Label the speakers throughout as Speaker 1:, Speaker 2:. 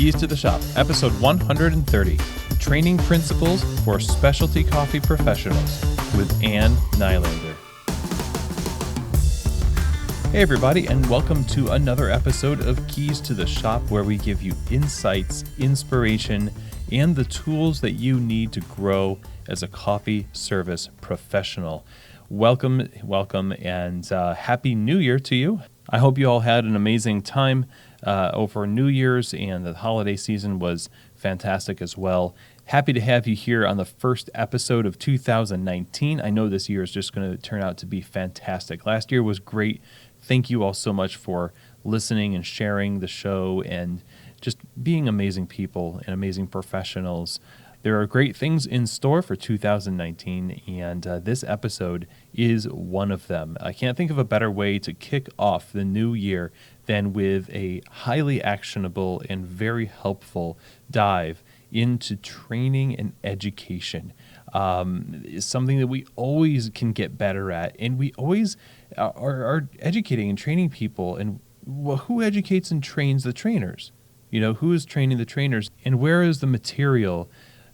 Speaker 1: Keys to the Shop, episode 130, Training Principles for Specialty Coffee Professionals with Ann Nylander. Hey everybody, and welcome to another episode of Keys to the Shop, where we give you insights, inspiration, and the tools that you need to grow as a coffee service professional. Welcome, and Happy New Year to you. I hope you all had an amazing time over New Year's, and the holiday season was fantastic as well. Happy to have you here on the first episode of 2019. I know this year is just going to turn out to be fantastic. Last year was great. Thank you all so much for listening and sharing the show and just being amazing people and amazing professionals. There are great things in store for 2019, and this episode is one of them. I can't think of a better way to kick off the new year than with a highly actionable and very helpful dive into training and education. It's something that we always can get better at, and we always are educating and training people. And who educates and trains the trainers? You know, who is training the trainers, and where is the material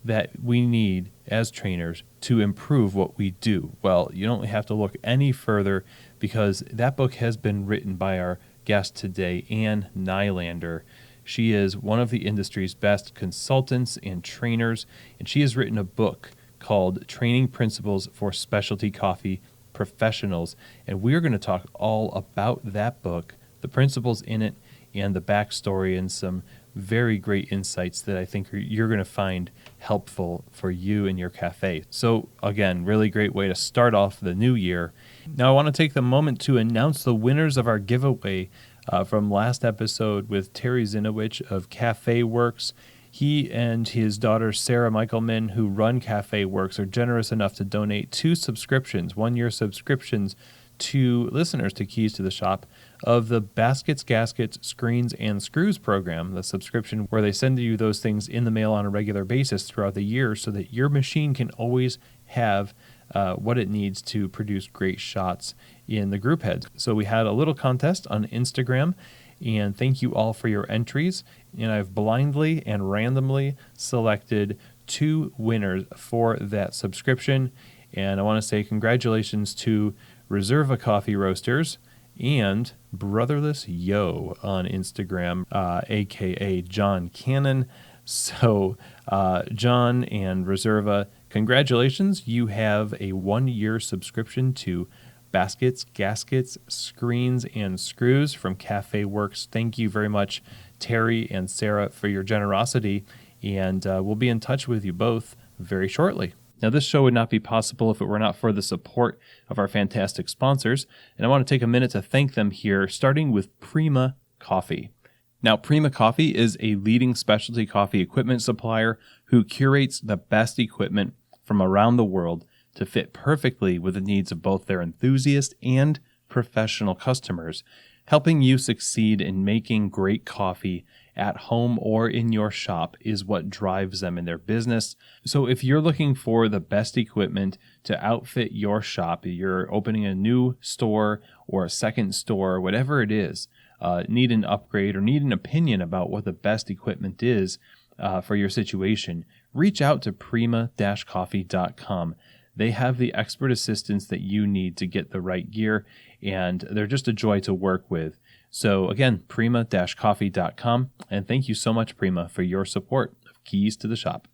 Speaker 1: that we need as trainers to improve what we do? Well, you don't have to look any further, because that book has been written by our guest today, Ann Nylander. She is one of the industry's best consultants and trainers, and she has written a book called Training Principles for Specialty Coffee Professionals. And we're going to talk all about that book, the principles in it, and the backstory, and some very great insights that I think you're going to find helpful for you and your cafe. So again, really great way to start off the new year. Now I want to take the moment to announce the winners of our giveaway from last episode with Terry Zinowich of Cafe Works. He and his daughter Sarah Michaelman, who run Cafe Works, are generous enough to donate 2 subscriptions, 1-year subscriptions, to listeners to Keys to the Shop of the Baskets, Gaskets, Screens, and Screws program, the subscription where they send you those things in the mail on a regular basis throughout the year so that your machine can always have what it needs to produce great shots in the group heads. So we had a little contest on Instagram, and thank you all for your entries. And I've blindly and randomly selected 2 winners for that subscription. And I want to say congratulations to Reserva Coffee Roasters and Brotherless Yo on Instagram, a.k.a. John Cannon. So John and Reserva, congratulations. You have a 1-year subscription to Baskets, Gaskets, Screens, and Screws from Cafe Works. Thank you very much, Terry and Sarah, for your generosity, and we'll be in touch with you both very shortly. Now, this show would not be possible if it were not for the support of our fantastic sponsors, and I want to take a minute to thank them here, starting with Prima Coffee. Now, Prima Coffee is a leading specialty coffee equipment supplier who curates the best equipment from around the world to fit perfectly with the needs of both their enthusiast and professional customers, helping you succeed in making great coffee at home or in your shop is what drives them in their business. So if you're looking for the best equipment to outfit your shop, you're opening a new store or a second store, whatever it is, need an upgrade or need an opinion about what the best equipment is for your situation, reach out to prima-coffee.com. They have the expert assistance that you need to get the right gear, and they're just a joy to work with. So again, prima-coffee.com, and thank you so much, Prima, for your support of Keys to the Shop.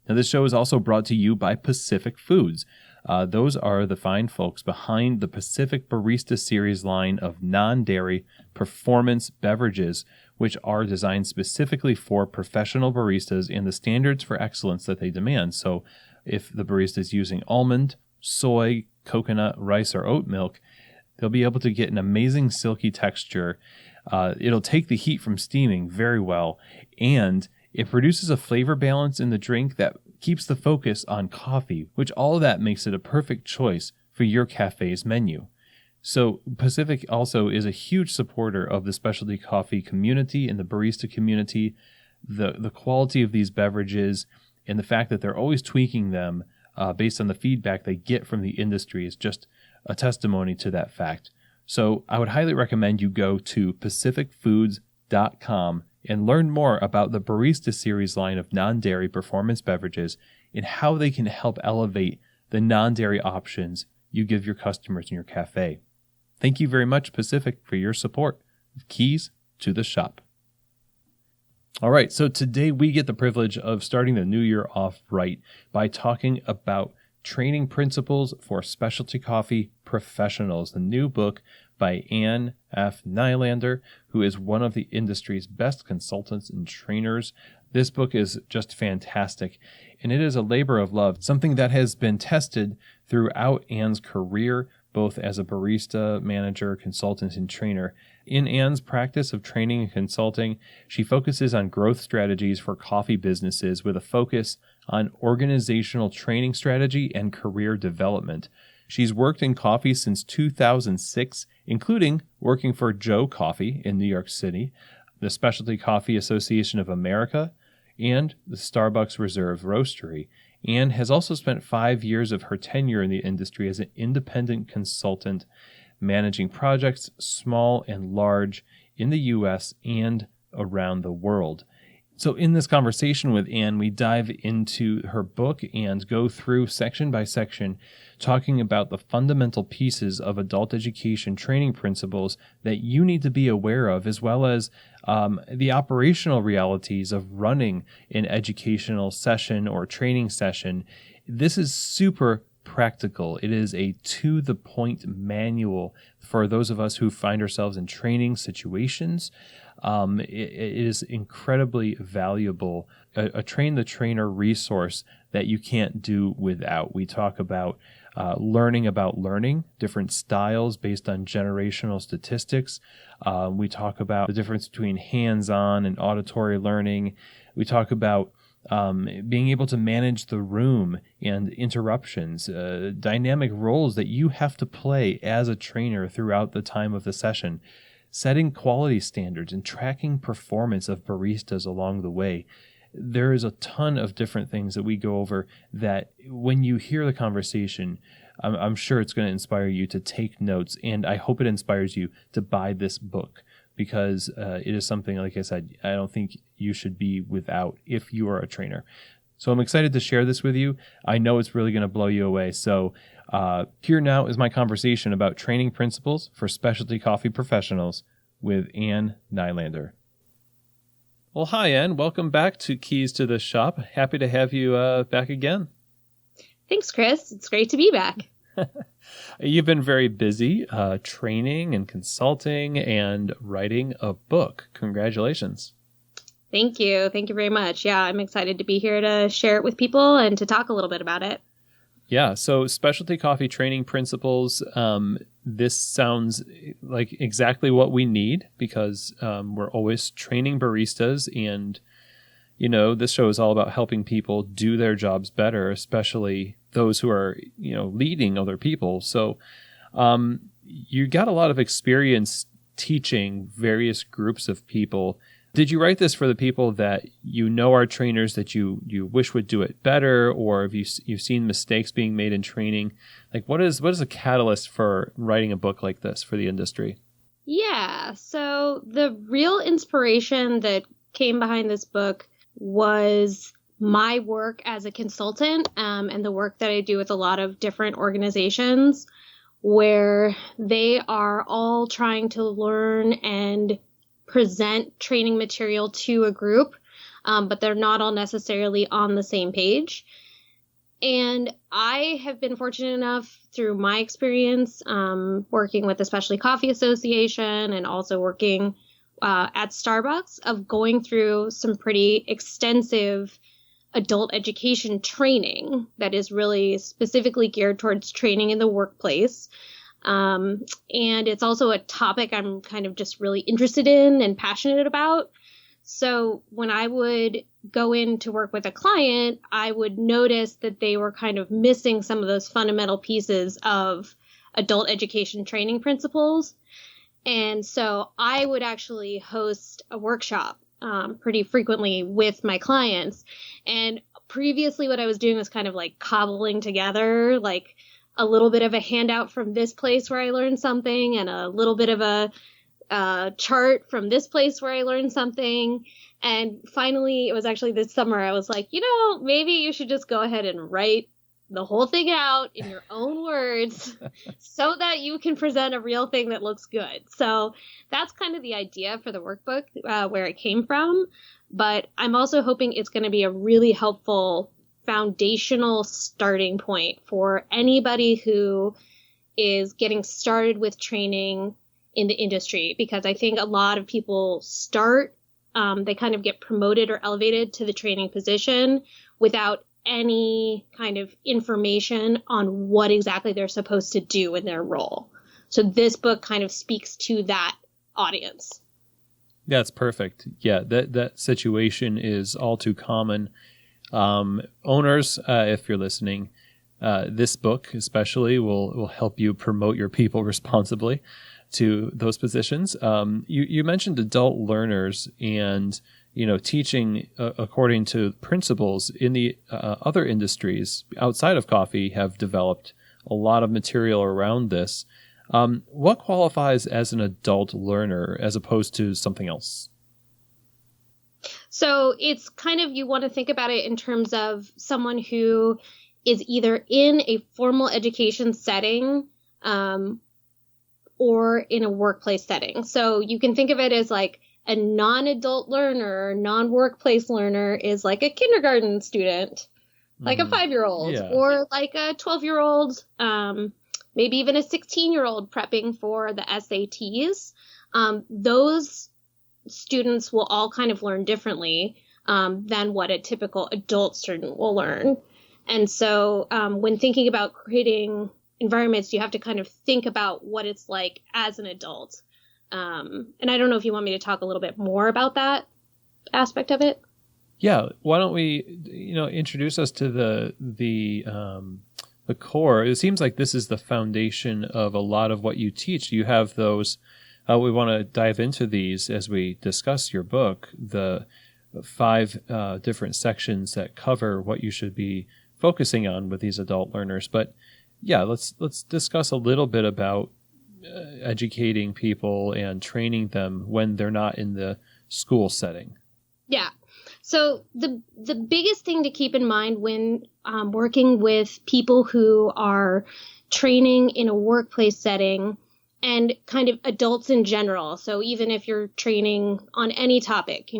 Speaker 1: Now, this show is also brought to you by Pacific Foods. Those are the fine folks behind the Pacific Barista Series line of non-dairy performance beverages, which are designed specifically for professional baristas and the standards for excellence that they demand. So if the barista is using almond, soy, coconut, rice, or oat milk, they'll be able to get an amazing silky texture. It'll take the heat from steaming very well, and it produces a flavor balance in the drink that keeps the focus on coffee, which all of that makes it a perfect choice for your cafe's menu. So Pacific also is a huge supporter of the specialty coffee community and the barista community. The quality of these beverages and the fact that they're always tweaking them based on the feedback they get from the industry is just a testimony to that fact. So I would highly recommend you go to pacificfoods.com and learn more about the Barista Series line of non-dairy performance beverages and how they can help elevate the non-dairy options you give your customers in your cafe. Thank you very much, Pacific, for your support of Keys to the Shop. All right, so today we get the privilege of starting the new year off right by talking about training principles for specialty coffee professionals, the new book by Ann F. Nylander, who is one of the industry's best consultants and trainers. This book is just fantastic, and it is a labor of love, something that has been tested throughout Ann's career, both as a barista, manager, consultant, and trainer. In Ann's practice of training and consulting, she focuses on growth strategies for coffee businesses with a focus on organizational training strategy and career development. She's worked in coffee since 2006, including working for Joe Coffee in New York City, the Specialty Coffee Association of America, and the Starbucks Reserve Roastery, and has also spent 5 years of her tenure in the industry as an independent consultant, managing projects small and large in the U.S. and around the world. So in this conversation with Ann, we dive into her book and go through section by section, talking about the fundamental pieces of adult education training principles that you need to be aware of, as well as the operational realities of running an educational session or training session. This is super practical. It is a to-the-point manual for those of us who find ourselves in training situations. It is incredibly valuable, a train-the-trainer resource that you can't do without. We talk about learning, different styles based on generational statistics. We talk about the difference between hands-on and auditory learning. We talk about being able to manage the room and interruptions, dynamic roles that you have to play as a trainer throughout the time of the session, setting quality standards and tracking performance of baristas along the way. There is a ton of different things that we go over that when you hear the conversation, I'm sure it's going to inspire you to take notes, and I hope it inspires you to buy this book, because it is something, like I said, I don't think you should be without if you are a trainer. So I'm excited to share this with you. I know it's really going to blow you away. So here now is my conversation about training principles for specialty coffee professionals with Ann Nylander. Well, hi, Ann. Welcome back to Keys to the Shop. Happy to have you back again.
Speaker 2: Thanks, Chris. It's great to be back.
Speaker 1: You've been very busy training and consulting and writing a book. Congratulations.
Speaker 2: Thank you. Thank you very much. Yeah, I'm excited to be here to share it with people and to talk a little bit about it.
Speaker 1: Yeah, so specialty coffee training principles, this sounds like exactly what we need, because we're always training baristas, and, you know, this show is all about helping people do their jobs better, especially those who are, you know, leading other people. So you got a lot of experience teaching various groups of people. Did you write this for the people that you know are trainers that you wish would do it better, or have you've seen mistakes being made in training? Like, what is a catalyst for writing a book like this for the industry?
Speaker 2: Yeah, so the real inspiration that came behind this book was my work as a consultant, and the work that I do with a lot of different organizations where they are all trying to learn and present training material to a group, but they're not all necessarily on the same page. And I have been fortunate enough through my experience working with the Specialty Coffee Association and also working at Starbucks of going through some pretty extensive adult education training that is really specifically geared towards training in the workplace. And it's also a topic I'm kind of just really interested in and passionate about. So when I would go in to work with a client, I would notice that they were kind of missing some of those fundamental pieces of adult education training principles. And so I would actually host a workshop pretty frequently with my clients. And previously what I was doing was kind of like cobbling together like a little bit of a handout from this place where I learned something and a little bit of a a chart from this place where I learned something. And finally, it was actually this summer, I was like, maybe you should just go ahead and write the whole thing out in your own words so that you can present a real thing that looks good. So that's kind of the idea for the workbook, where it came from. But I'm also hoping it's going to be a really helpful foundational starting point for anybody who is getting started with training in the industry, because I think a lot of people start, they kind of get promoted or elevated to the training position without any kind of information on what exactly they're supposed to do in their role. So this book kind of speaks to that audience.
Speaker 1: That's perfect. Yeah, that situation is all too common. Owners, if you're listening, this book especially will help you promote your people responsibly to those positions. You mentioned adult learners and teaching according to principles in the other industries outside of coffee have developed a lot of material around this. What qualifies as an adult learner as opposed to something else?
Speaker 2: So it's kind of, you want to think about it in terms of someone who is either in a formal education setting, or in a workplace setting. So you can think of it as like a non-adult learner, non-workplace learner is like a kindergarten student, like a 5-year-old, or like a 12-year-old, maybe even a 16-year-old prepping for the SATs. Those students will all kind of learn differently than what a typical adult student will learn. And so when thinking about creating environments, you have to kind of think about what it's like as an adult. And I don't know if you want me to talk a little bit more about that aspect of it.
Speaker 1: Yeah. Why don't we, introduce us to the core? It seems like this is the foundation of a lot of what you teach. You have those. We want to dive into these as we discuss your book, the 5 different sections that cover what you should be focusing on with these adult learners. But yeah, let's discuss a little bit about educating people and training them when they're not in the school setting.
Speaker 2: Yeah. So the biggest thing to keep in mind when working with people who are training in a workplace setting and kind of adults in general. So even if you're training on any topic,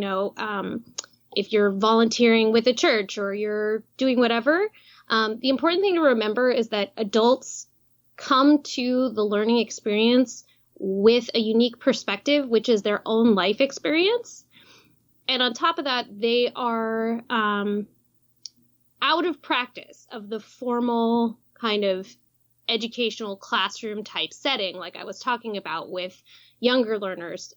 Speaker 2: if you're volunteering with a church or you're doing whatever, the important thing to remember is that adults come to the learning experience with a unique perspective, which is their own life experience. And on top of that, they are out of practice of the formal kind of educational classroom type setting, like I was talking about with younger learners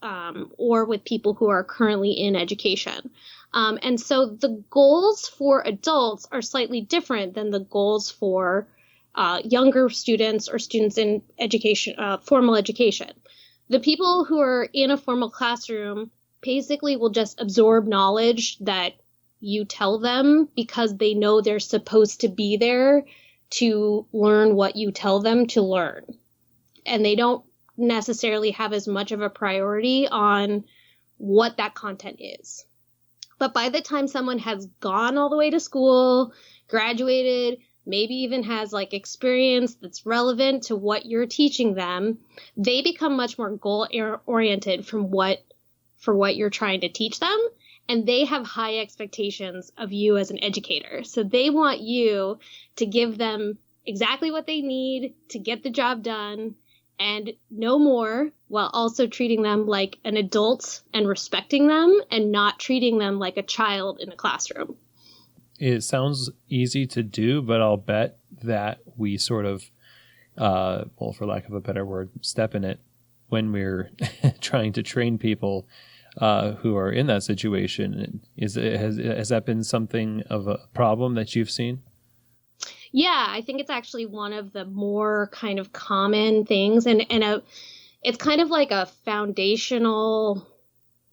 Speaker 2: or with people who are currently in education. And so the goals for adults are slightly different than the goals for younger students or students in education, formal education. The people who are in a formal classroom basically will just absorb knowledge that you tell them because they know they're supposed to be there to learn what you tell them to learn. And they don't necessarily have as much of a priority on what that content is. But by the time someone has gone all the way to school, graduated, maybe even has like experience that's relevant to what you're teaching them, they become much more goal oriented for what you're trying to teach them. And they have high expectations of you as an educator. So they want you to give them exactly what they need to get the job done and no more, while also treating them like an adult and respecting them and not treating them like a child in a classroom.
Speaker 1: It sounds easy to do, but I'll bet that we sort of, for lack of a better word, step in it when we're trying to train people who are in that situation. Has that been something of a problem that you've seen?
Speaker 2: Yeah, I think it's actually one of the more kind of common things, and it's kind of like a foundational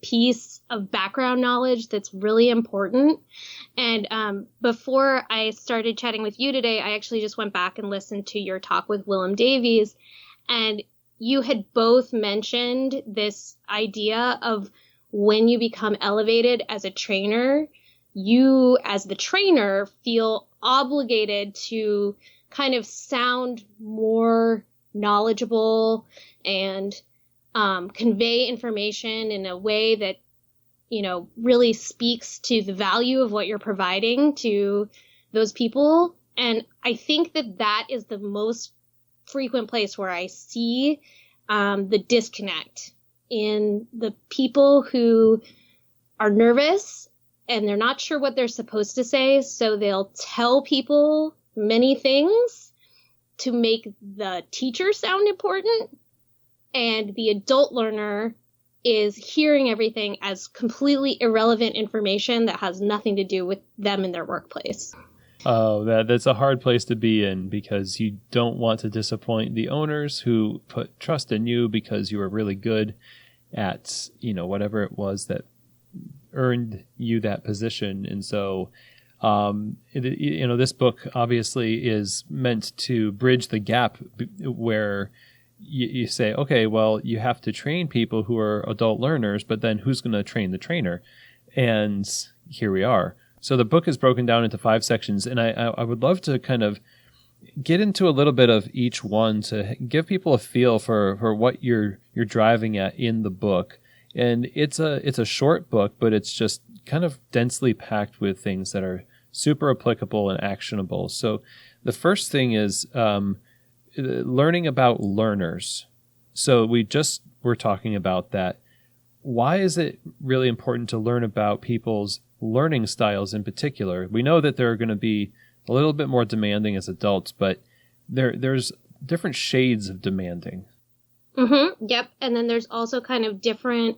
Speaker 2: piece of background knowledge that's really important. And before I started chatting with you today, I actually just went back and listened to your talk with Willem Davies, and you had both mentioned this idea of when you become elevated as a trainer, you as the trainer feel obligated to kind of sound more knowledgeable and convey information in a way that, really speaks to the value of what you're providing to those people. And I think that is the most frequent place where I see the disconnect in the people who are nervous and they're not sure what they're supposed to say. So they'll tell people many things to make the teacher sound important. And the adult learner is hearing everything as completely irrelevant information that has nothing to do with them in their workplace.
Speaker 1: Oh, that's a hard place to be in, because you don't want to disappoint the owners who put trust in you because you were really good at, whatever it was that earned you that position. And so, this book obviously is meant to bridge the gap where you say, okay, well, you have to train people who are adult learners, but then who's going to train the trainer? And here we are. So the book is broken down into 5 sections, and I would love to kind of get into a little bit of each one to give people a feel for what you're driving at in the book. And it's a short book, but it's just kind of densely packed with things that are super applicable and actionable. So the first thing is learning about learners. So we just were talking about that. Why is it really important to learn about people's learning styles in particular? We know that they're going to be a little bit more demanding as adults, but there's different shades of demanding.
Speaker 2: Mm-hmm. Yep. And then there's also kind of different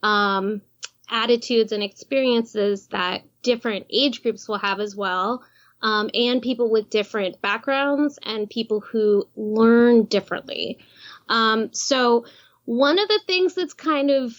Speaker 2: attitudes and experiences that different age groups will have as well, and people with different backgrounds and people who learn differently. So one of the things that's kind of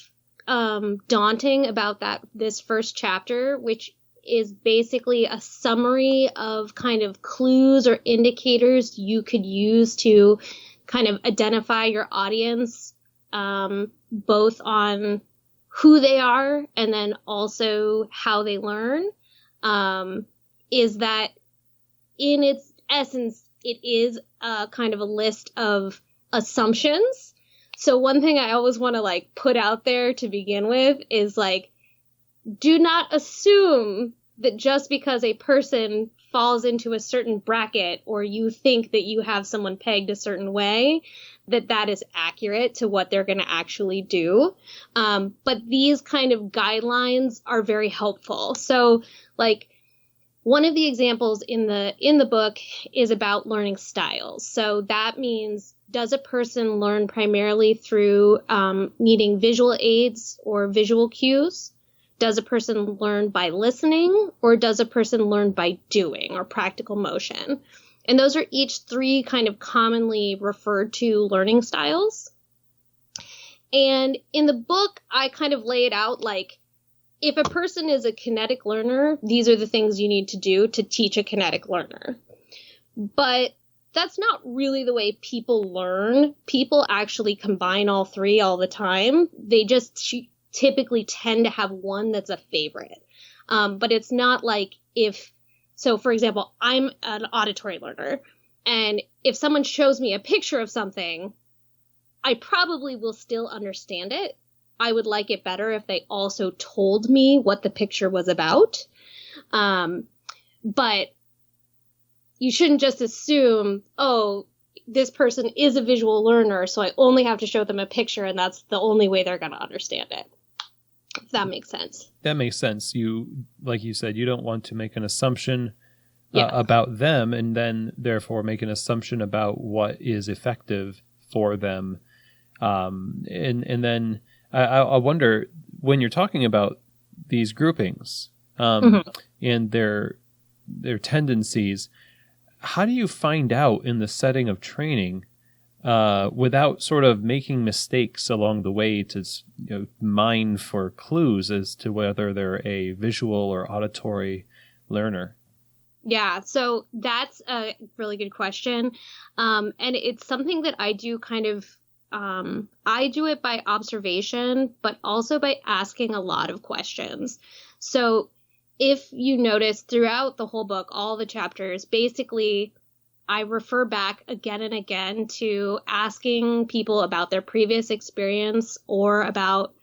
Speaker 2: daunting about this first chapter, which is basically a summary of kind of clues or indicators you could use to kind of identify your audience, both on who they are and then also how they learn, is that in its essence, it is a kind of a list of assumptions. So one thing I always want to put out there to begin with is do not assume that just because a person falls into a certain bracket or you think that you have someone pegged a certain way, that is accurate to what they're going to actually do. But these kind of guidelines are very helpful. So one of the examples in the book is about learning styles. So that means, does a person learn primarily through needing visual aids or visual cues? Does a person learn by listening, or does a person learn by doing or practical motion? And those are each 3 kind of commonly referred to learning styles. And in the book, I kind of lay it out if a person is a kinetic learner, these are the things you need to do to teach a kinetic learner. But that's not really the way people learn. People actually combine all 3 all the time. They just typically tend to have one that's a favorite. But it's not so for example, I'm an auditory learner, and if someone shows me a picture of something, I probably will still understand it. I would like it better if they also told me what the picture was about. But you shouldn't just assume, oh, this person is a visual learner, so I only have to show them a picture and that's the only way they're going to understand it. If that makes sense.
Speaker 1: That makes sense. Like you said, you don't want to make an assumption about them and then therefore make an assumption about what is effective for them. And then I wonder, when you're talking about these groupings and their tendencies, how do you find out in the setting of training without sort of making mistakes along the way to mine for clues as to whether they're a visual or auditory learner?
Speaker 2: Yeah, so that's a really good question. And it's something that I do kind of I do it by observation, but also by asking a lot of questions. So if you notice throughout the whole book, all the chapters, basically I refer back again and again to asking people about their previous experience or about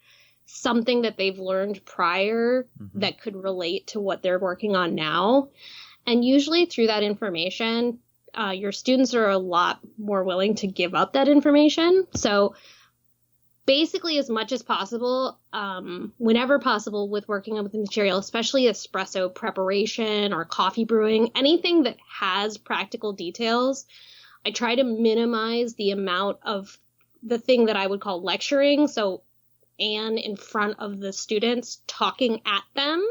Speaker 2: something that they've learned prior that could relate to what they're working on now. And usually through that information, your students are a lot more willing to give up that information. So basically, as much as possible, whenever possible with working with the material, especially espresso preparation or coffee brewing, anything that has practical details, I try to minimize the amount of the thing that I would call lecturing. So Anne in front of the students talking at them.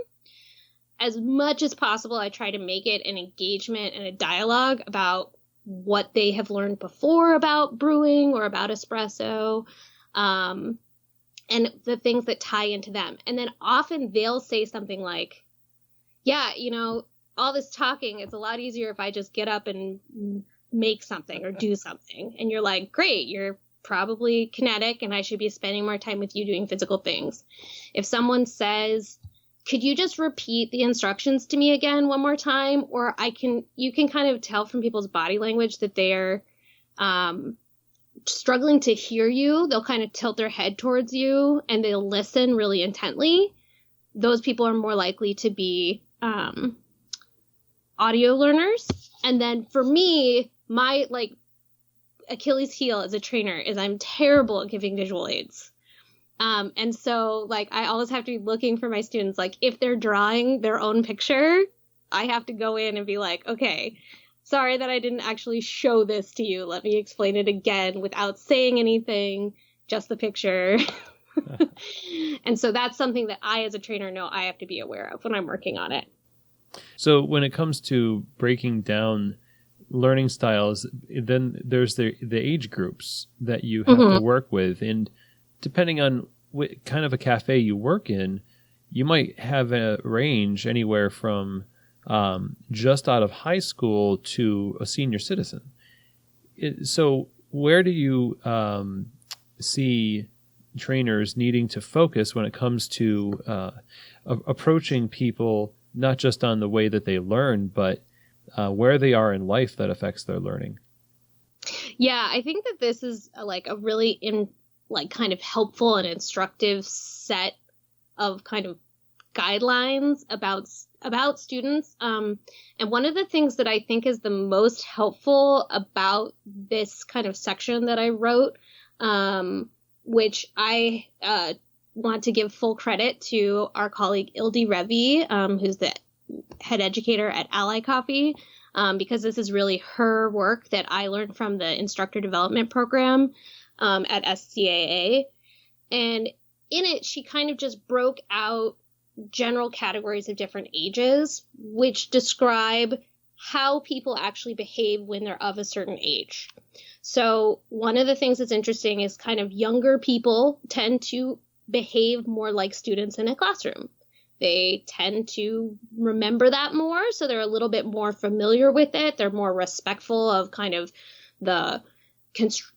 Speaker 2: As much as possible, I try to make it an engagement and a dialogue about what they have learned before about brewing or about espresso, and the things that tie into them. And then often they'll say something like, yeah, all this talking, it's a lot easier if I just get up and make something or do something. And you're like, great, you're probably kinetic and I should be spending more time with you doing physical things. If someone says, could you just repeat the instructions to me again one more time? Or you can kind of tell from people's body language that they're struggling to hear you. They'll kind of tilt their head towards you and they'll listen really intently. Those people are more likely to be audio learners. And then for me, my Achilles heel as a trainer is I'm terrible at giving visual aids. And so I always have to be looking for my students. If they're drawing their own picture, I have to go in and be like, okay, sorry that I didn't actually show this to you. Let me explain it again without saying anything, just the picture. And so that's something that I, as a trainer, know I have to be aware of when I'm working on it.
Speaker 1: So when it comes to breaking down learning styles, then there's the age groups that you have to work with. And depending on what kind of a cafe you work in, you might have a range anywhere from just out of high school to a senior citizen. So where do you see trainers needing to focus when it comes to approaching people, not just on the way that they learn, but where they are in life that affects their learning?
Speaker 2: Yeah, I think that this is a really kind of helpful and instructive set of kind of guidelines about students. And one of the things that I think is the most helpful about this kind of section that I wrote, which I want to give full credit to our colleague Ildi Revi, who's the head educator at Ally Coffee, because this is really her work that I learned from the instructor development program at SCAA. And in it, she kind of just broke out general categories of different ages, which describe how people actually behave when they're of a certain age. So one of the things that's interesting is kind of younger people tend to behave more like students in a classroom. They tend to remember that more, so they're a little bit more familiar with it. They're more respectful of kind of the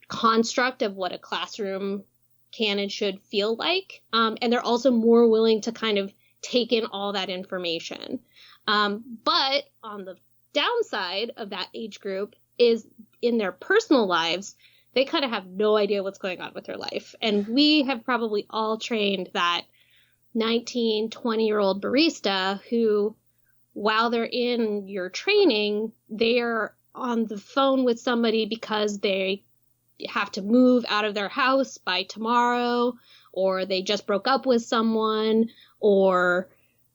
Speaker 2: construct of what a classroom can and should feel like. And they're also more willing to kind of take in all that information. But on the downside of that age group is in their personal lives, they kind of have no idea what's going on with their life. And we have probably all trained that 19, 20-year-old barista who, while they're in your training, they're on the phone with somebody because they have to move out of their house by tomorrow, or they just broke up with someone, or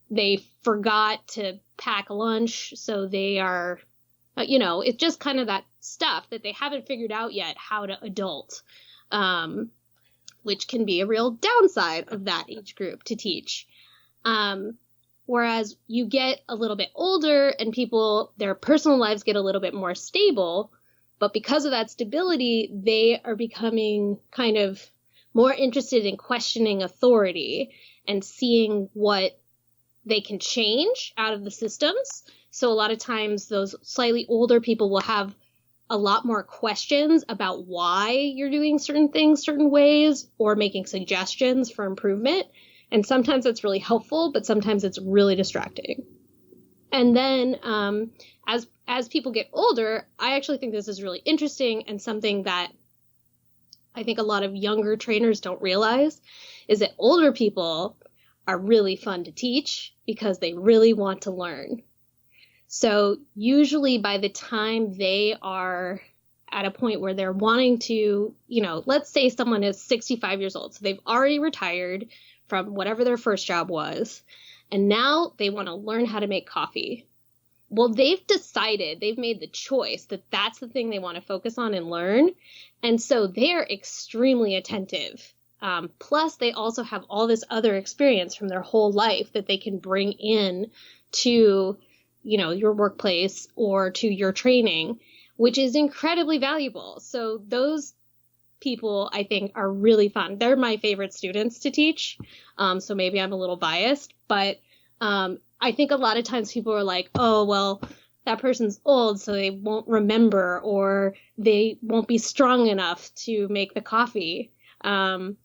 Speaker 2: they forgot to pack lunch. So they are, it's just kind of that stuff that they haven't figured out yet how to adult, which can be a real downside of that age group to teach. Whereas you get a little bit older and their personal lives get a little bit more stable, but because of that stability, they are becoming kind of more interested in questioning authority and seeing what they can change out of the systems. So a lot of times those slightly older people will have a lot more questions about why you're doing certain things certain ways or making suggestions for improvement. And sometimes it's really helpful, but sometimes it's really distracting. And then as people get older, I actually think this is really interesting, and something that I think a lot of younger trainers don't realize is that older people are really fun to teach because they really want to learn. So usually by the time they are at a point where they're wanting to, let's say someone is 65 years old, so they've already retired from whatever their first job was, and now they want to learn how to make coffee. Well, they've made the choice that that's the thing they want to focus on and learn. And so they're extremely attentive. Plus, they also have all this other experience from their whole life that they can bring in to, your workplace or to your training, which is incredibly valuable. So those people, I think, are really fun. They're my favorite students to teach. So maybe I'm a little biased, but I think a lot of times people are like, oh, well, that person's old, so they won't remember, or they won't be strong enough to make the coffee. And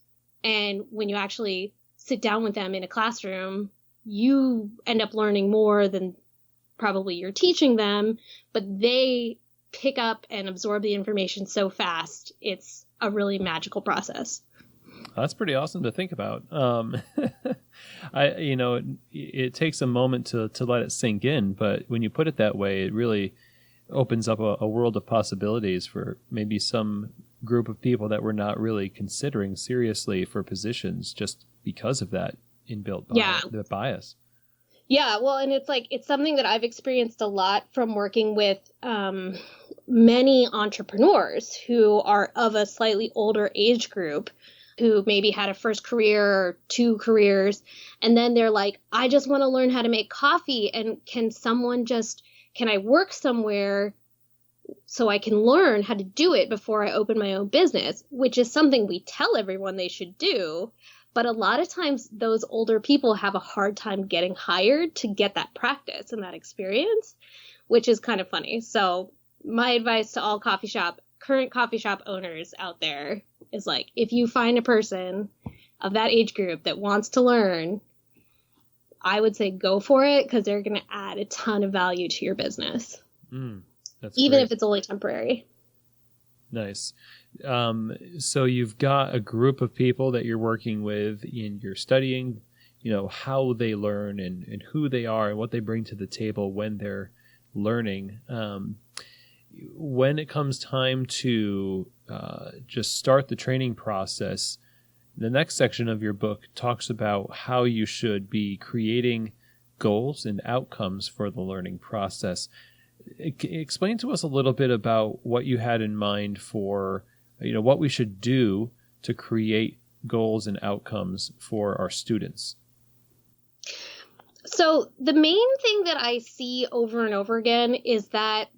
Speaker 2: when you actually sit down with them in a classroom, you end up learning more than probably you're teaching them, but they pick up and absorb the information so fast. It's a really magical process.
Speaker 1: That's pretty awesome to think about. It takes a moment to let it sink in, but when you put it that way, it really opens up a world of possibilities for maybe some group of people that we're not really considering seriously for positions just because of that inbuilt bias.
Speaker 2: Yeah, well, and it's something that I've experienced a lot from working with many entrepreneurs who are of a slightly older age group, who maybe had a first career or two careers, and then they're like, I just want to learn how to make coffee, and can I work somewhere so I can learn how to do it before I open my own business, which is something we tell everyone they should do. But a lot of times those older people have a hard time getting hired to get that practice and that experience, which is kind of funny. So my advice to all current coffee shop owners out there is, like, if you find a person of that age group that wants to learn, I would say go for it, because they're going to add a ton of value to your business.
Speaker 1: That's
Speaker 2: even
Speaker 1: great.
Speaker 2: If it's only temporary.
Speaker 1: Nice. So you've got a group of people that you're working with, and you're studying, how they learn and who they are and what they bring to the table when they're learning. When it comes time to just start the training process, the next section of your book talks about how you should be creating goals and outcomes for the learning process. Explain to us a little bit about what you had in mind for, what we should do to create goals and outcomes for our students.
Speaker 2: So the main thing that I see over and over again is that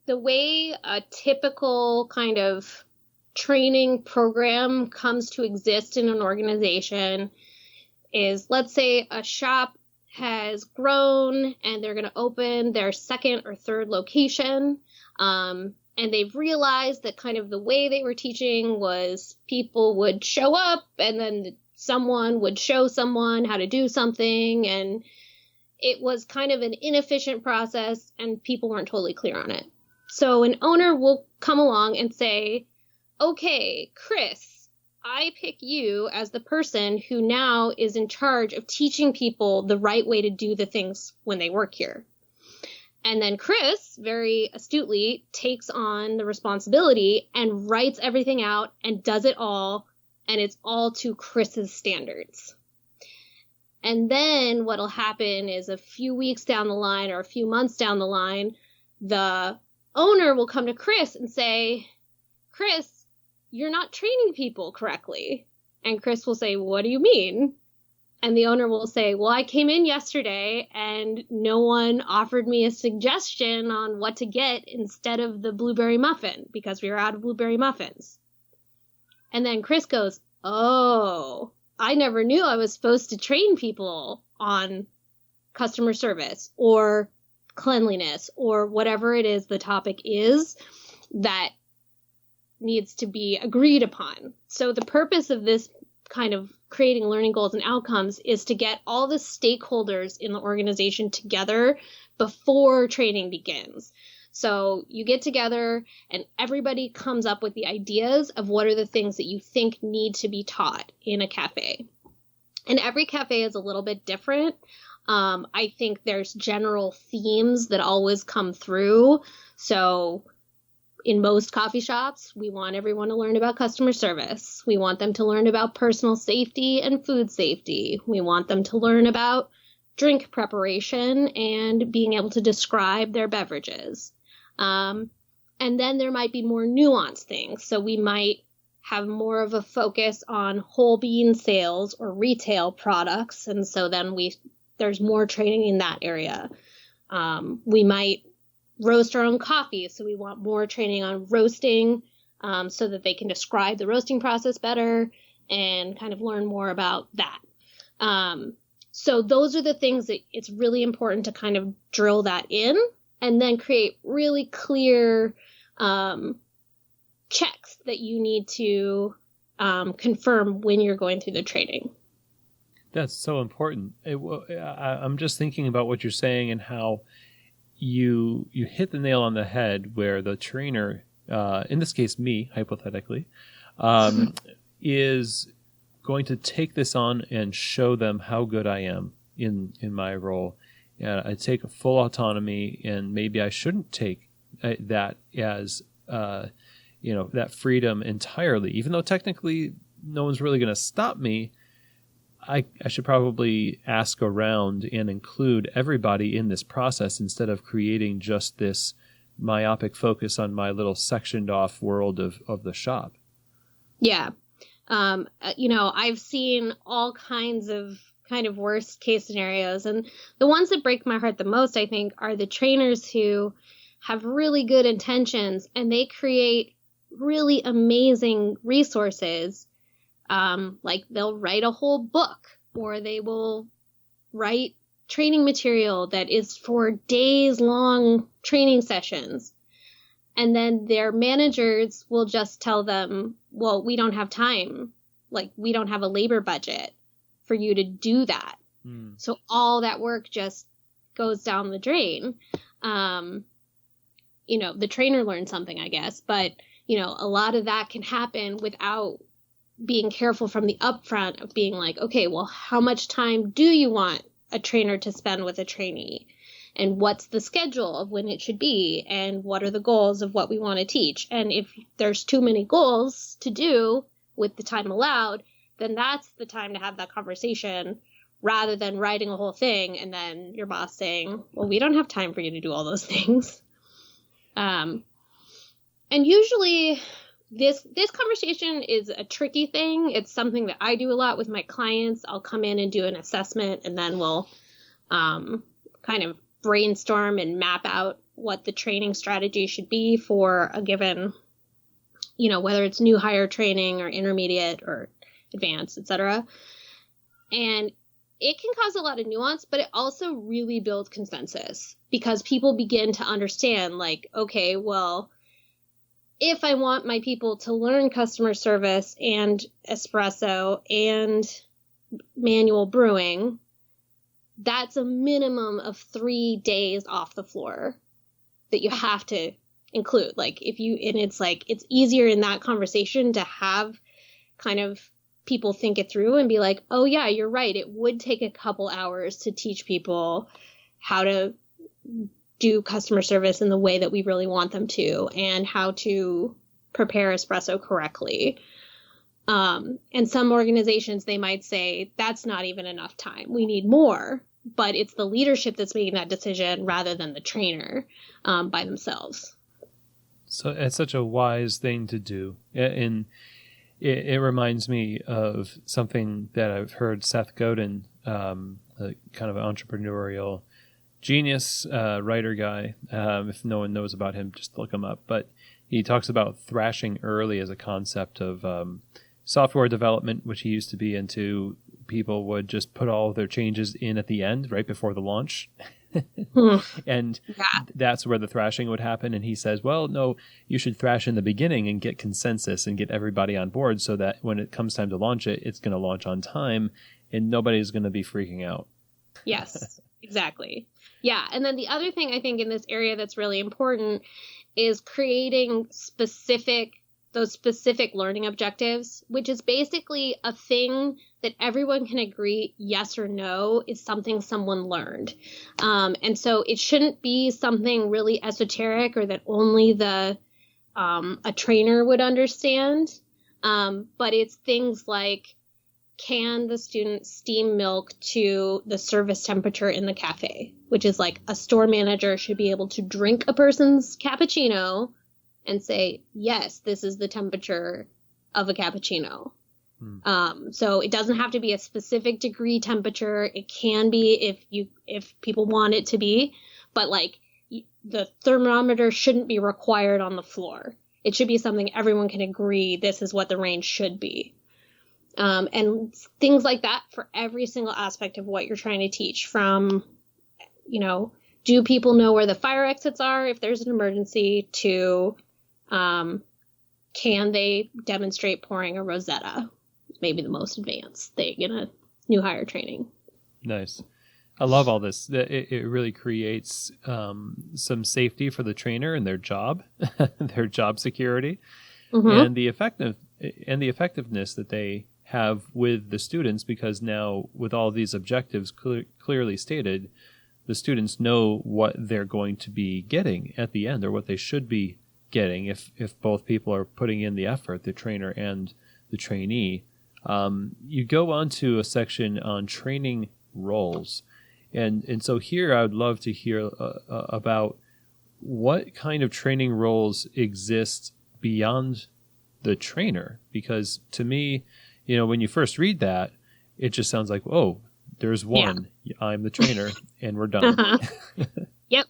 Speaker 2: the way a typical kind of training program comes to exist in an organization is, let's say a shop has grown and they're going to open their second or third location. And they've realized that kind of the way they were teaching was people would show up and then someone would show someone how to do something. And it was kind of an inefficient process and people weren't totally clear on it. So an owner will come along and say, okay, Chris, I pick you as the person who now is in charge of teaching people the right way to do the things when they work here. And then Chris, very astutely, takes on the responsibility and writes everything out and does it all, and it's all to Chris's standards. And then what'll happen is a few weeks down the line or a few months down the line, the owner will come to Chris and say, Chris, you're not training people correctly. And Chris will say, what do you mean? And the owner will say, well, I came in yesterday and no one offered me a suggestion on what to get instead of the blueberry muffin because we were out of blueberry muffins. And then Chris goes, oh, I never knew I was supposed to train people on customer service or cleanliness or whatever it is the topic is that needs to be agreed upon. So the purpose of this kind of creating learning goals and outcomes is to get all the stakeholders in the organization together before training begins. So you get together and everybody comes up with the ideas of what are the things that you think need to be taught in a cafe. And every cafe is a little bit different. I think there's general themes that always come through. So in most coffee shops, we want everyone to learn about customer service. We want them to learn about personal safety and food safety. We want them to learn about drink preparation and being able to describe their beverages. And then there might be more nuanced things. So we might have more of a focus on whole bean sales or retail products. And so then there's more training in that area. We might roast our own coffee. So we want more training on roasting so that they can describe the roasting process better and kind of learn more about that. So those are the things that it's really important to kind of drill that in and then create really clear checks that you need to confirm when you're going through the training.
Speaker 1: That's so important. I'm just thinking about what you're saying and how you hit the nail on the head where the trainer, in this case me, hypothetically, is going to take this on and show them how good I am in my role. I take full autonomy, and maybe I shouldn't take that as that freedom entirely, even though technically no one's really going to stop me. I should probably ask around and include everybody in this process instead of creating just this myopic focus on my little sectioned off world of the shop.
Speaker 2: Yeah. I've seen all kinds of kind of worst case scenarios. And the ones that break my heart the most, I think, are the trainers who have really good intentions and they create really amazing resources. Like they'll write a whole book or they will write training material that is for days long training sessions. And then their managers will just tell them, well, we don't have time. Like we don't have a labor budget for you to do that. So all that work just goes down the drain. The trainer learned something, I guess, but a lot of that can happen without being careful from the upfront of being like, okay, well, how much time do you want a trainer to spend with a trainee? And what's the schedule of when it should be? And what are the goals of what we want to teach? And if there's too many goals to do with the time allowed, then that's the time to have that conversation rather than writing a whole thing and then your boss saying, well, we don't have time for you to do all those things. And usually this conversation is a tricky thing. It's something that I do a lot with my clients. I'll come in and do an assessment and then we'll kind of brainstorm and map out what the training strategy should be for a given, whether it's new hire training or intermediate or advanced, etc. And it can cause a lot of nuance, but it also really builds consensus because people begin to understand like, okay, well, if I want my people to learn customer service and espresso and manual brewing, that's a minimum of 3 days off the floor that you have to include. It's easier in that conversation to have kind of people think it through and be like, oh yeah, you're right. It would take a couple hours to teach people how to do customer service in the way that we really want them to and how to prepare espresso correctly. And some organizations, they might say that's not even enough time. We need more, but it's the leadership that's making that decision rather than the trainer by themselves.
Speaker 1: So it's such a wise thing to do. And it reminds me of something that I've heard Seth Godin, a kind of entrepreneurial genius writer guy. If no one knows about him, just look him up. But he talks about thrashing early as a concept of software development, which he used to be into. People would just put all of their changes in at the end, right before the launch.
Speaker 2: Hmm.
Speaker 1: And
Speaker 2: Yeah.
Speaker 1: that's where the thrashing would happen. And he says, well, no, you should thrash in the beginning and get consensus and get everybody on board so that when it comes time to launch it, it's going to launch on time and nobody's going to be freaking out.
Speaker 2: Yes, exactly. Yeah. And then the other thing I think in this area that's really important is creating those specific learning objectives, which is basically a thing that everyone can agree yes or no is something someone learned. And so it shouldn't be something really esoteric or that only a trainer would understand. But it's things like, can the student steam milk to the service temperature in the cafe, which is like a store manager should be able to drink a person's cappuccino and say, yes, this is the temperature of a cappuccino. So it doesn't have to be a specific degree temperature. It can be if people want it to be, but like the thermometer shouldn't be required on the floor. It should be something everyone can agree this is what the range should be. And things like that for every single aspect of what you're trying to teach, from, do people know where the fire exits are if there's an emergency, to can they demonstrate pouring a Rosetta, maybe the most advanced thing in a new hire training.
Speaker 1: Nice. I love all this. It really creates some safety for the trainer and their job, their job security, and the effectiveness that they have with the students, because now with all these objectives clearly stated, the students know what they're going to be getting at the end, or what they should be getting if both people are putting in the effort, the trainer and the trainee. You go on to a section on training roles. And so here I would love to hear about what kind of training roles exist beyond the trainer, because to me, when you first read that, it just sounds like, oh, there's one. Yeah. I'm the trainer, and we're done.
Speaker 2: Yep.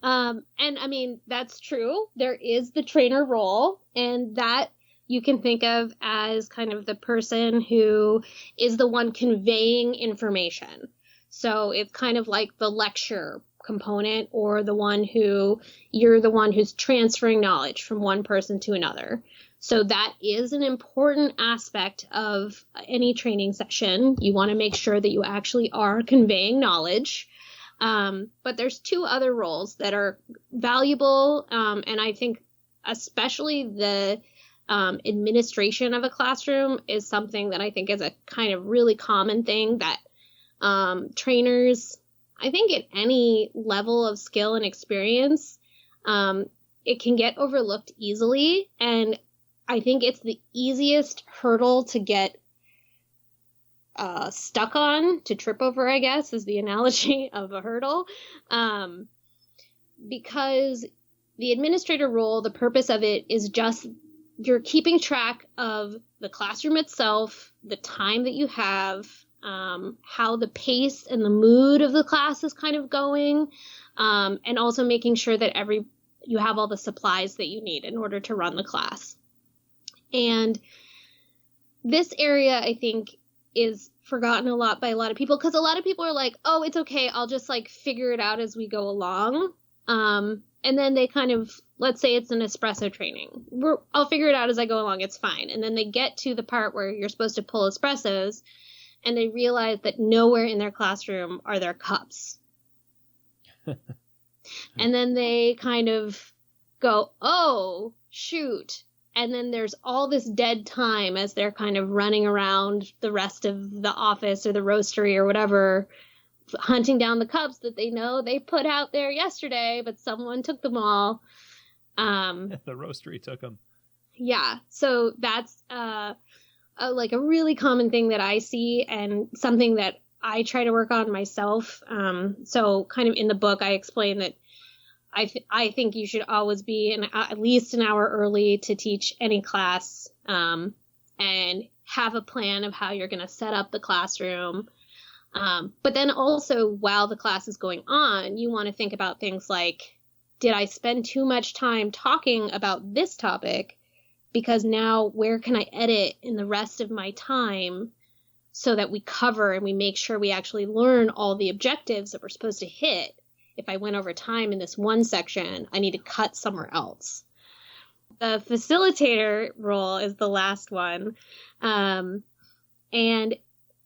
Speaker 2: And I mean, that's true. There is the trainer role, and that you can think of as kind of the person who is the one conveying information. So it's kind of like the lecture component, or you're the one who's transferring knowledge from one person to another. So that is an important aspect of any training session. You want to make sure that you actually are conveying knowledge. But there's two other roles that are valuable. And I think especially the administration of a classroom is something that I think is a kind of really common thing that trainers, I think at any level of skill and experience, it can get overlooked easily. And I think it's the easiest hurdle to get stuck on, to trip over, I guess, is the analogy of a hurdle. Because the administrator role, the purpose of it is just you're keeping track of the classroom itself, the time that you have, how the pace and the mood of the class is kind of going, and also making sure that you have all the supplies that you need in order to run the class. And this area, I think, is forgotten a lot by a lot of people, because a lot of people are like, oh, it's okay, I'll just like figure it out as we go along. And then they kind of, let's say it's an espresso training. I'll figure it out as I go along, it's fine. And then they get to the part where you're supposed to pull espressos, and they realize that nowhere in their classroom are there cups. And then they kind of go, oh, shoot. And then there's all this dead time as they're kind of running around the rest of the office or the roastery or whatever, hunting down the cups that they know they put out there yesterday, but someone took them all.
Speaker 1: The roastery took them.
Speaker 2: Yeah. So that's like a really common thing that I see, and something that I try to work on myself. So kind of in the book, I explain that I think you should always be at least an hour early to teach any class, and have a plan of how you're going to set up the classroom. But then also, while the class is going on, you want to think about things like, did I spend too much time talking about this topic? Because now where can I edit in the rest of my time so that we cover and we make sure we actually learn all the objectives that we're supposed to hit? if I went over time in this one section, I need to cut somewhere else. The facilitator role is the last one. And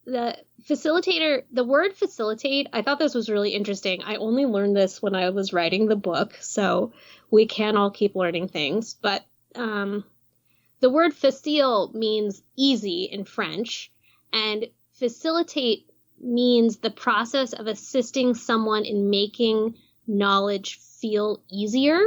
Speaker 2: the facilitator, the word facilitate, I thought this was really interesting. I only learned this when I was writing the book, so we can all keep learning things. But the word facile means easy in French, and facilitate means the process of assisting someone in making knowledge feel easier.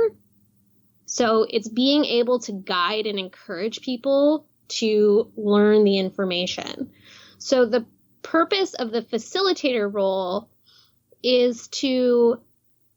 Speaker 2: So it's being able to guide and encourage people to learn the information. So the purpose of the facilitator role is to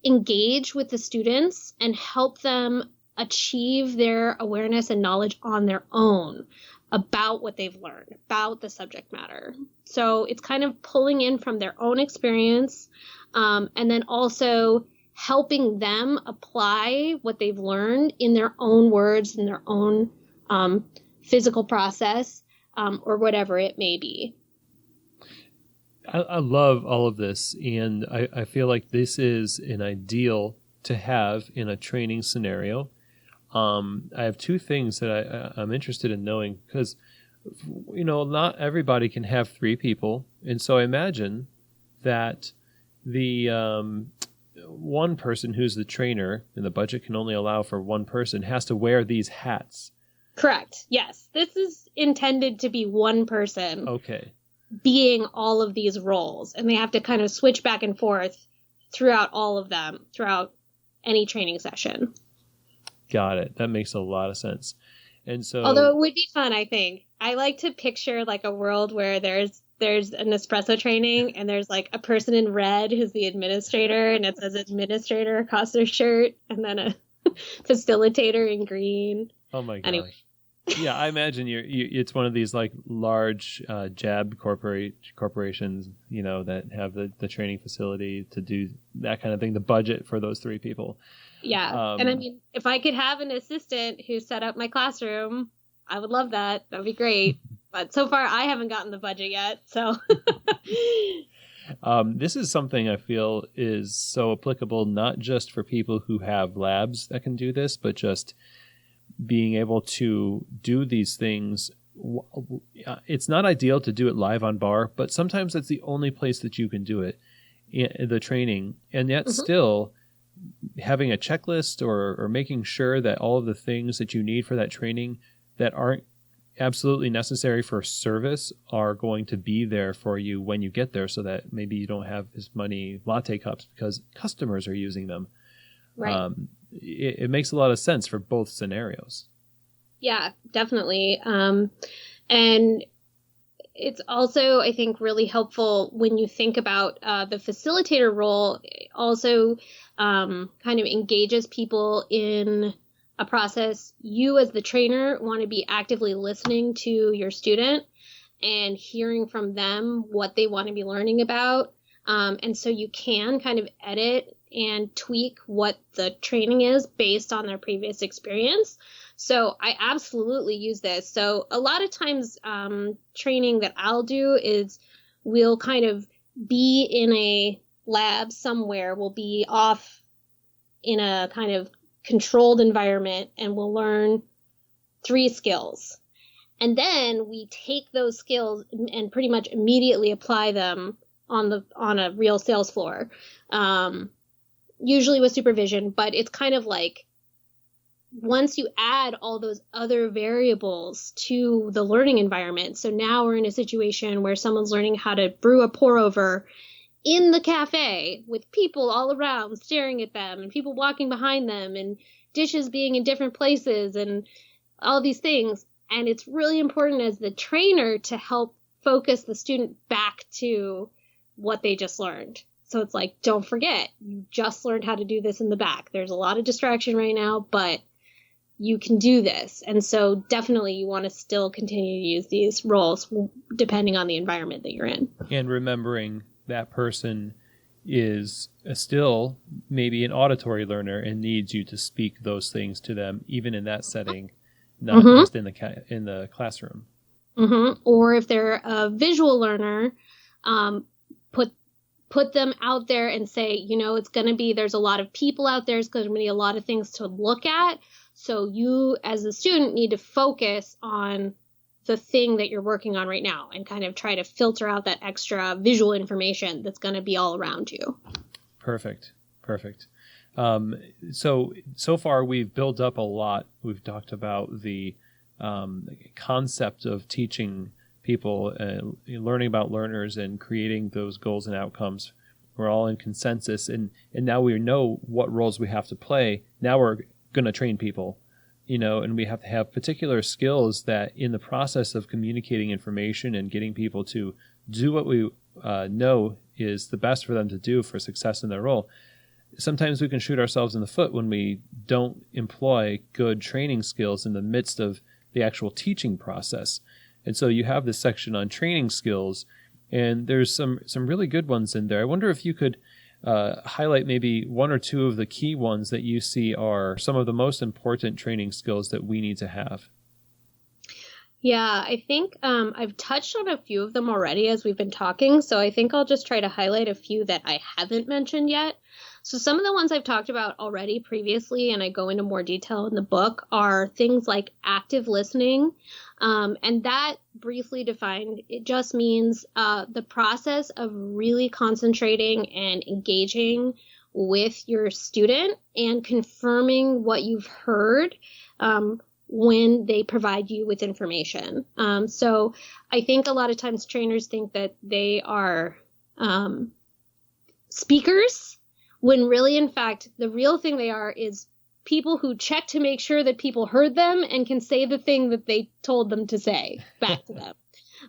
Speaker 2: engage with the students and help them achieve their awareness and knowledge on their own about what they've learned, about the subject matter. So it's kind of pulling in from their own experience, and then also helping them apply what they've learned in their own words, in their own physical process, or whatever it may be.
Speaker 1: I love all of this, and I feel like this is an ideal to have in a training scenario. I have two things that I'm interested in knowing, because, not everybody can have three people. And so I imagine that the one person who's the trainer, and the budget can only allow for one person, has to wear these hats.
Speaker 2: Correct. Yes. This is intended to be one person.
Speaker 1: Okay.
Speaker 2: Being all of these roles. And they have to kind of switch back and forth throughout all of them, throughout any training session.
Speaker 1: Got it. That makes a lot of sense. And so,
Speaker 2: although it would be fun, I think. I like to picture like a world where there's an espresso training and there's like a person in red who's the administrator, and it says administrator across their shirt, and then a facilitator in green.
Speaker 1: Oh my gosh.
Speaker 2: Anyway.
Speaker 1: Yeah, I imagine it's one of these like large JAB corporations, that have the training facility to do that kind of thing, the budget for those three people.
Speaker 2: Yeah. And I mean, if I could have an assistant who set up my classroom, I would love that. That would be great. But so far, I haven't gotten the budget yet. So
Speaker 1: this is something I feel is so applicable, not just for people who have labs that can do this, but just being able to do these things. It's not ideal to do it live on bar, but sometimes that's the only place that you can do it, the training. And yet still having a checklist or making sure that all of the things that you need for that training that aren't absolutely necessary for service are going to be there for you when you get there, so that maybe you don't have as many latte cups because customers are using them.
Speaker 2: Right.
Speaker 1: It makes a lot of sense for both scenarios.
Speaker 2: Yeah, definitely. And it's also, I think, really helpful when you think about the facilitator role. Also kind of engages people in a process. You as the trainer want to be actively listening to your student and hearing from them what they want to be learning about. And so you can kind of edit and tweak what the training is based on their previous experience. So I absolutely use this. So a lot of times training that I'll do is we'll kind of be in a lab somewhere. We'll be off in a kind of controlled environment, and we'll learn 3 skills. And then we take those skills and pretty much immediately apply them on a real sales floor, usually with supervision. But it's kind of like once you add all those other variables to the learning environment. So now we're in a situation where someone's learning how to brew a pour over in the cafe with people all around staring at them and people walking behind them and dishes being in different places and all these things. And it's really important as the trainer to help focus the student back to what they just learned. So it's like, don't forget, you just learned how to do this in the back. There's a lot of distraction right now, but you can do this. And so definitely you want to still continue to use these roles depending on the environment that you're in.
Speaker 1: And remembering that person is still maybe an auditory learner and needs you to speak those things to them, even in that setting, not just in the classroom. Or
Speaker 2: if they're a visual learner, put them out there and say, there's a lot of people out there. It's going to be a lot of things to look at. So you as a student need to focus on the thing that you're working on right now and kind of try to filter out that extra visual information that's going to be all around you.
Speaker 1: Perfect. So far we've built up a lot. We've talked about the concept of teaching people, learning about learners and creating those goals and outcomes. We're all in consensus, and now we know what roles we have to play. Now we're going to train people, and we have to have particular skills that in the process of communicating information and getting people to do what we know is the best for them to do for success in their role. Sometimes we can shoot ourselves in the foot when we don't employ good training skills in the midst of the actual teaching process. And so you have this section on training skills, and there's some really good ones in there. I wonder if you could highlight maybe one or two of the key ones that you see are some of the most important training skills that we need to have.
Speaker 2: Yeah, I think I've touched on a few of them already as we've been talking, so I think I'll just try to highlight a few that I haven't mentioned yet. So some of the ones I've talked about already previously, and I go into more detail in the book, are things like active listening. And that, briefly defined, it just means the process of really concentrating and engaging with your student and confirming what you've heard when they provide you with information. So I think a lot of times trainers think that they are speakers, when really, in fact, the real thing they are is people who check to make sure that people heard them and can say the thing that they told them to say back to them.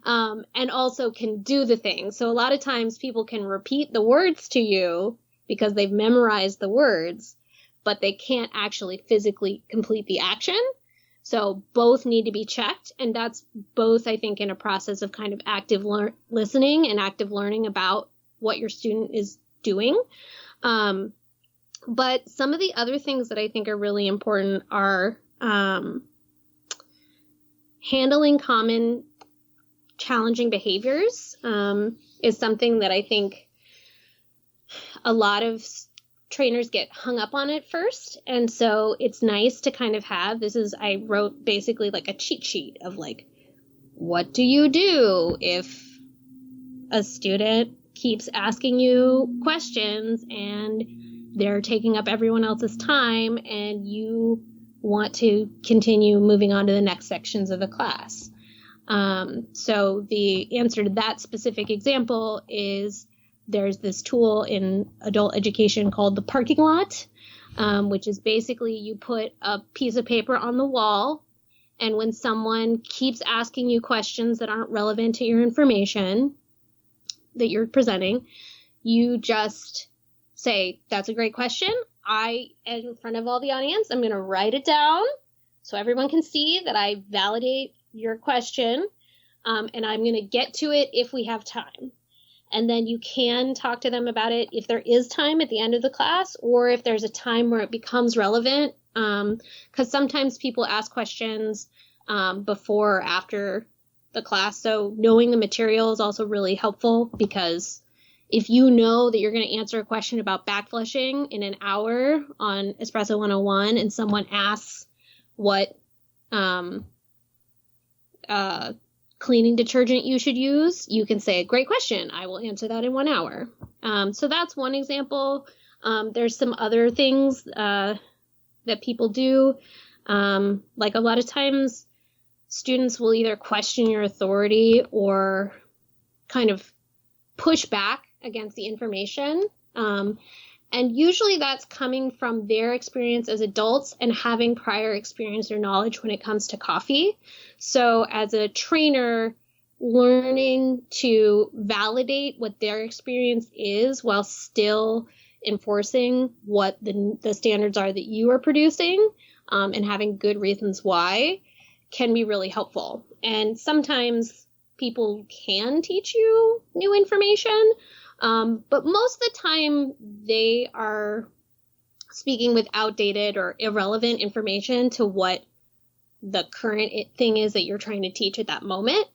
Speaker 2: And also can do the thing. So a lot of times people can repeat the words to you because they've memorized the words, but they can't actually physically complete the action. So both need to be checked. And that's both, I think, in a process of kind of active listening and active learning about what your student is doing. But some of the other things that I think are really important are handling common challenging behaviors is something that I think a lot of trainers get hung up on at first. And so it's nice to kind of have, I wrote basically like a cheat sheet of like, what do you do if a student keeps asking you questions and they're taking up everyone else's time and you want to continue moving on to the next sections of the class. So the answer to that specific example is there's this tool in adult education called the parking lot, which is basically you put a piece of paper on the wall, and when someone keeps asking you questions that aren't relevant to your information that you're presenting, you just say, that's a great question. In front of all the audience, I'm going to write it down so everyone can see that I validate your question, and I'm going to get to it if we have time. And then you can talk to them about it if there is time at the end of the class, or if there's a time where it becomes relevant, because sometimes people ask questions before or after the class. So knowing the material is also really helpful, because if you know that you're going to answer a question about backflushing in an hour on Espresso 101 and someone asks what cleaning detergent you should use, you can say, great question, I will answer that in 1 hour. So that's one example. There's some other things that people do. Like a lot of times students will either question your authority or kind of push back against the information. And usually that's coming from their experience as adults and having prior experience or knowledge when it comes to coffee. So as a trainer, learning to validate what their experience is while still enforcing what the standards are that you are producing, and having good reasons why, can be really helpful. And sometimes people can teach you new information, but most of the time they are speaking with outdated or irrelevant information to what the current thing is that you're trying to teach at that moment.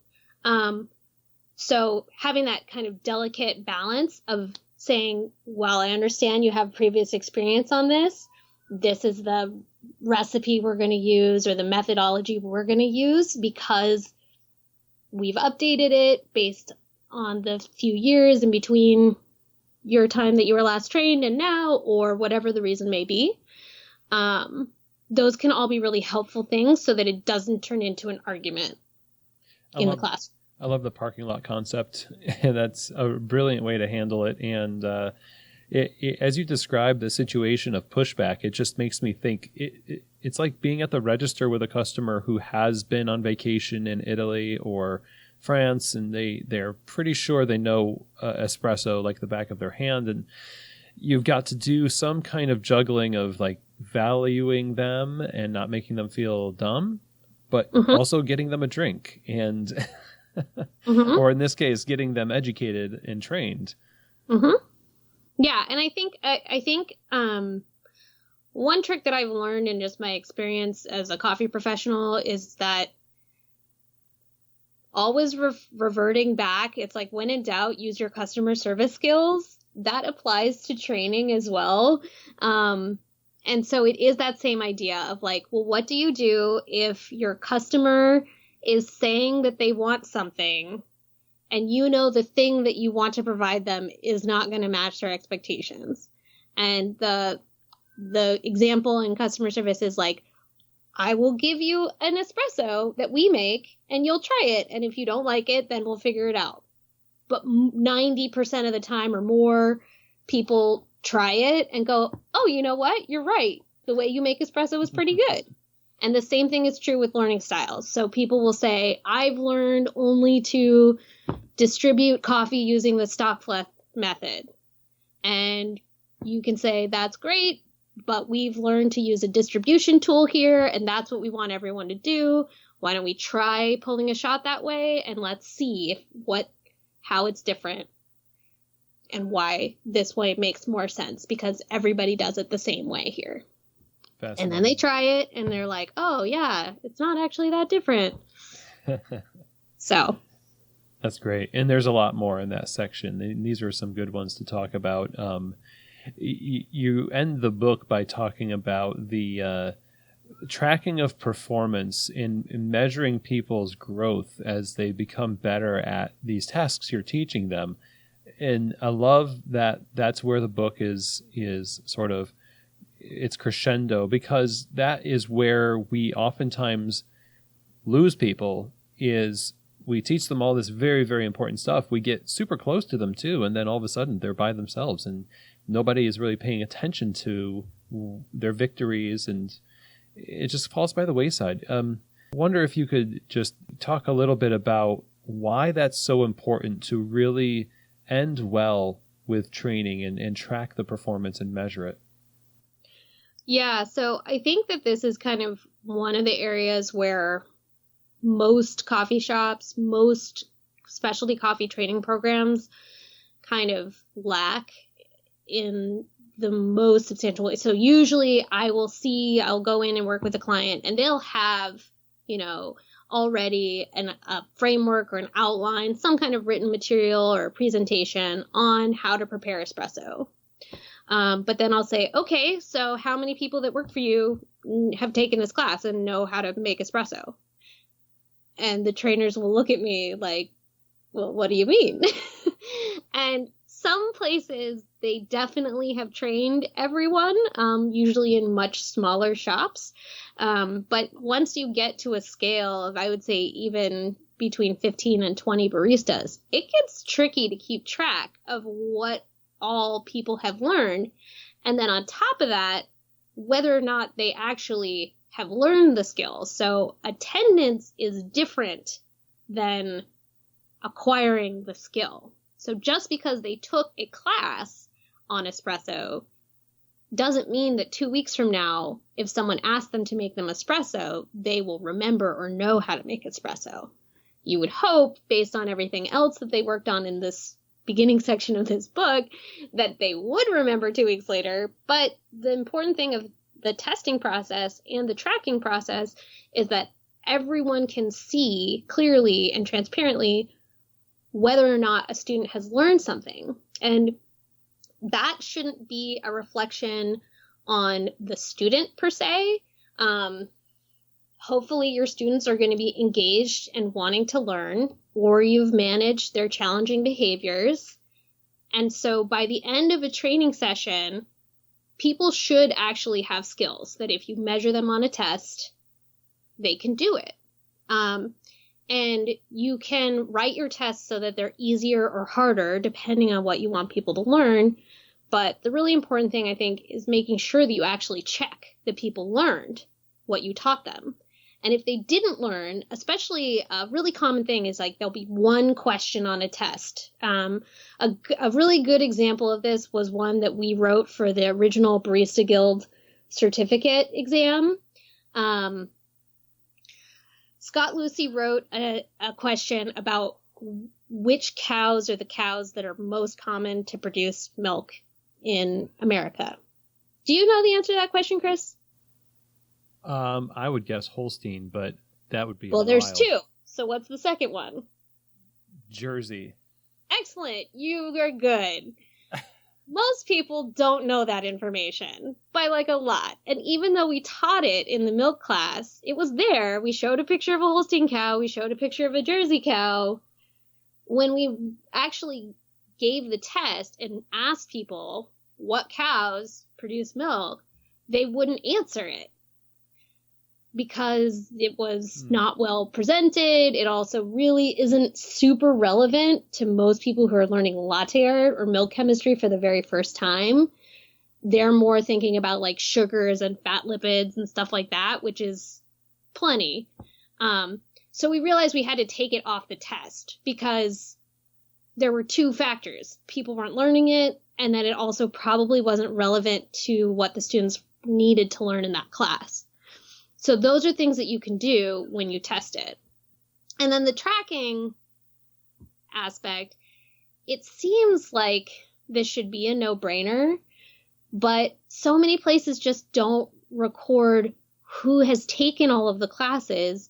Speaker 2: So having that kind of delicate balance of saying, well, I understand you have previous experience on this. This is the recipe we're going to use or the methodology we're going to use because we've updated it based on the few years in between your time that you were last trained and now, or whatever the reason may be. Those can all be really helpful things so that it doesn't turn into an argument in the class.
Speaker 1: I love the parking lot concept. That's a brilliant way to handle it. And as you describe the situation of pushback, it just makes me think it's like being at the register with a customer who has been on vacation in Italy or France, and they're pretty sure they know espresso like the back of their hand. And you've got to do some kind of juggling of like valuing them and not making them feel dumb, but also getting them a drink and or in this case, getting them educated and trained.
Speaker 2: Yeah, and I think one trick that I've learned in just my experience as a coffee professional is that always reverting back. It's like when in doubt, use your customer service skills. That applies to training as well. And so it is that same idea of like, well, what do you do if your customer is saying that they want something and you know the thing that you want to provide them is not going to match their expectations? And the example in customer service is like, I will give you an espresso that we make and you'll try it. And if you don't like it, then we'll figure it out. But 90% of the time or more, people try it and go, oh, you know what? You're right. The way you make espresso is pretty good. And the same thing is true with learning styles. So people will say, I've learned only to distribute coffee using the stock method. And you can say, that's great, but we've learned to use a distribution tool here, and that's what we want everyone to do. Why don't we try pulling a shot that way, and let's see how it's different and why this way makes more sense, because everybody does it the same way here. And then they try it and they're like, oh yeah, it's not actually that different. So
Speaker 1: that's great. And there's a lot more in that section. These are some good ones to talk about. You end the book by talking about the tracking of performance in measuring people's growth as they become better at these tasks you're teaching them. And I love that that's where the book is sort of, it's crescendo, because that is where we oftentimes lose people. Is we teach them all this very, very important stuff. We get super close to them too, and then all of a sudden they're by themselves and nobody is really paying attention to their victories, and it just falls by the wayside. I wonder if you could just talk a little bit about why that's so important to really end well with training and track the performance and measure it.
Speaker 2: Yeah, so I think that this is kind of one of the areas where most coffee shops, most specialty coffee training programs kind of lack in the most substantial way. So usually I'll go in and work with a client and they'll have, already a framework or an outline, some kind of written material or presentation on how to prepare espresso. But then I'll say, okay, so how many people that work for you have taken this class and know how to make espresso? And the trainers will look at me like, well, what do you mean? And some places, they definitely have trained everyone, usually in much smaller shops. But once you get to a scale of, I would say, even between 15 and 20 baristas, it gets tricky to keep track of what all people have learned. And then on top of that, whether or not they actually have learned the skills. So attendance is different than acquiring the skill. So just because they took a class on espresso doesn't mean that 2 weeks from now, if someone asks them to make them espresso, they will remember or know how to make espresso. You would hope, based on everything else that they worked on in this beginning section of this book, that they would remember 2 weeks later. But the important thing of the testing process and the tracking process is that everyone can see clearly and transparently whether or not a student has learned something. And that shouldn't be a reflection on the student per se. Hopefully your students are going to be engaged and wanting to learn, or you've managed their challenging behaviors. And so by the end of a training session, people should actually have skills that if you measure them on a test, they can do it. And you can write your tests so that they're easier or harder depending on what you want people to learn. But the really important thing, I think, is making sure that you actually check that people learned what you taught them. And if they didn't learn, especially a really common thing is like there'll be one question on a test. A really good example of this was one that we wrote for the original Barista Guild certificate exam. Scott Lucy wrote a question about which cows are the cows that are most common to produce milk in America. Do you know the answer to that question, Chris?
Speaker 1: I would guess Holstein, but that would be
Speaker 2: well.
Speaker 1: wild.
Speaker 2: There's two. So what's the second one?
Speaker 1: Jersey.
Speaker 2: Excellent. You are good. Most people don't know that information by like a lot. And even though we taught it in the milk class, it was there. We showed a picture of a Holstein cow. We showed a picture of a Jersey cow. When we actually gave the test and asked people what cows produce milk, they wouldn't answer it because it was not well presented. It also really isn't super relevant to most people who are learning latte art or milk chemistry for the very first time. They're more thinking about like sugars and fat lipids and stuff like that, which is plenty. So we realized we had to take it off the test because there were two factors. People weren't learning it, and that it also probably wasn't relevant to what the students needed to learn in that class. So those are things that you can do when you test it. And then the tracking aspect, it seems like this should be a no-brainer, but so many places just don't record who has taken all of the classes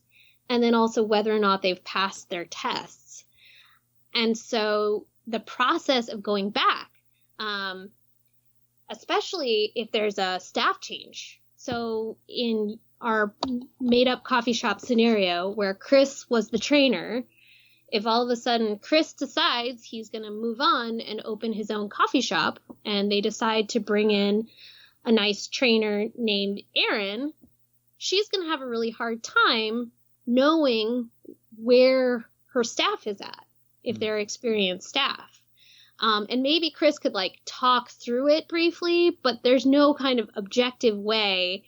Speaker 2: and then also whether or not they've passed their tests. And so the process of going back, especially if there's a staff change. So in our made-up coffee shop scenario where Chris was the trainer, if all of a sudden Chris decides he's going to move on and open his own coffee shop, and they decide to bring in a nice trainer named Erin, she's going to have a really hard time knowing where her staff is at, if they're experienced staff. And maybe Chris could like talk through it briefly, but there's no kind of objective way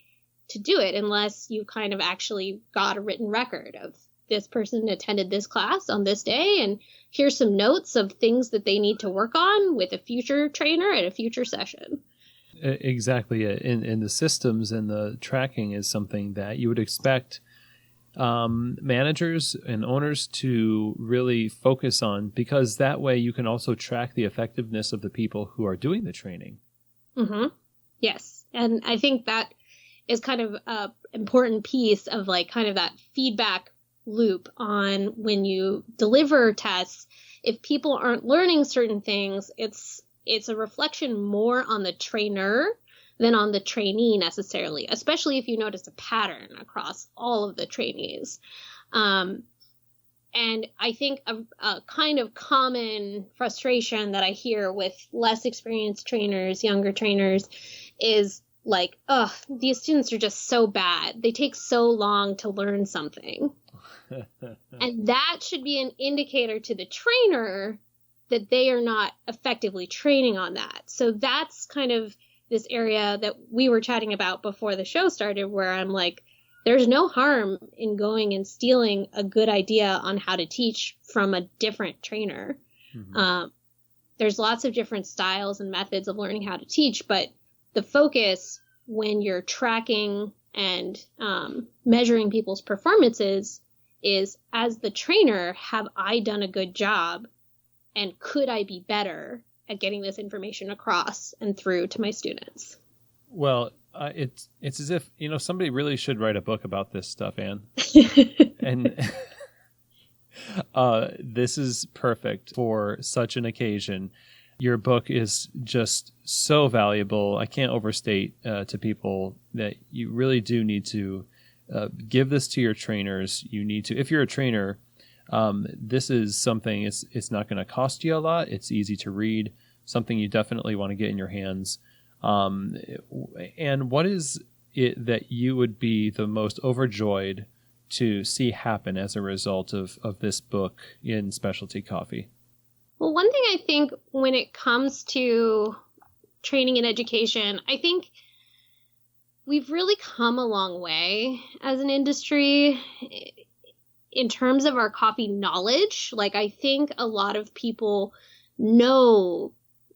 Speaker 2: to do it unless you kind of actually got a written record of this person attended this class on this day, and here's some notes of things that they need to work on with a future trainer at a future session.
Speaker 1: Exactly. In the systems and the tracking is something that you would expect managers and owners to really focus on, because that way you can also track the effectiveness of the people who are doing the training. Mm-hmm.
Speaker 2: Yes. And I think that is kind of an important piece of like kind of that feedback loop on when you deliver tests. If people aren't learning certain things, it's a reflection more on the trainer than on the trainee necessarily, especially if you notice a pattern across all of the trainees. And I think a kind of common frustration that I hear with less experienced trainers, younger trainers, is like, oh, these students are just so bad. They take so long to learn something. And that should be an indicator to the trainer that they are not effectively training on that. So that's kind of this area that we were chatting about before the show started, where I'm like, there's no harm in going and stealing a good idea on how to teach from a different trainer. Mm-hmm. There's lots of different styles and methods of learning how to teach, but the focus when you're tracking and measuring people's performances is, as the trainer, have I done a good job, and could I be better at getting this information across and through to my students?
Speaker 1: Well, it's as if, somebody really should write a book about this stuff, Anne. And this is perfect for such an occasion. Your book is just so valuable. I can't overstate to people that you really do need to give this to your trainers. You need to, if you're a trainer, this is something, it's not going to cost you a lot. It's easy to read, something you definitely want to get in your hands. And what is it that you would be the most overjoyed to see happen as a result of this book in specialty coffee?
Speaker 2: Well, one thing I think when it comes to training and education, I think we've really come a long way as an industry in terms of our coffee knowledge. Like, I think a lot of people know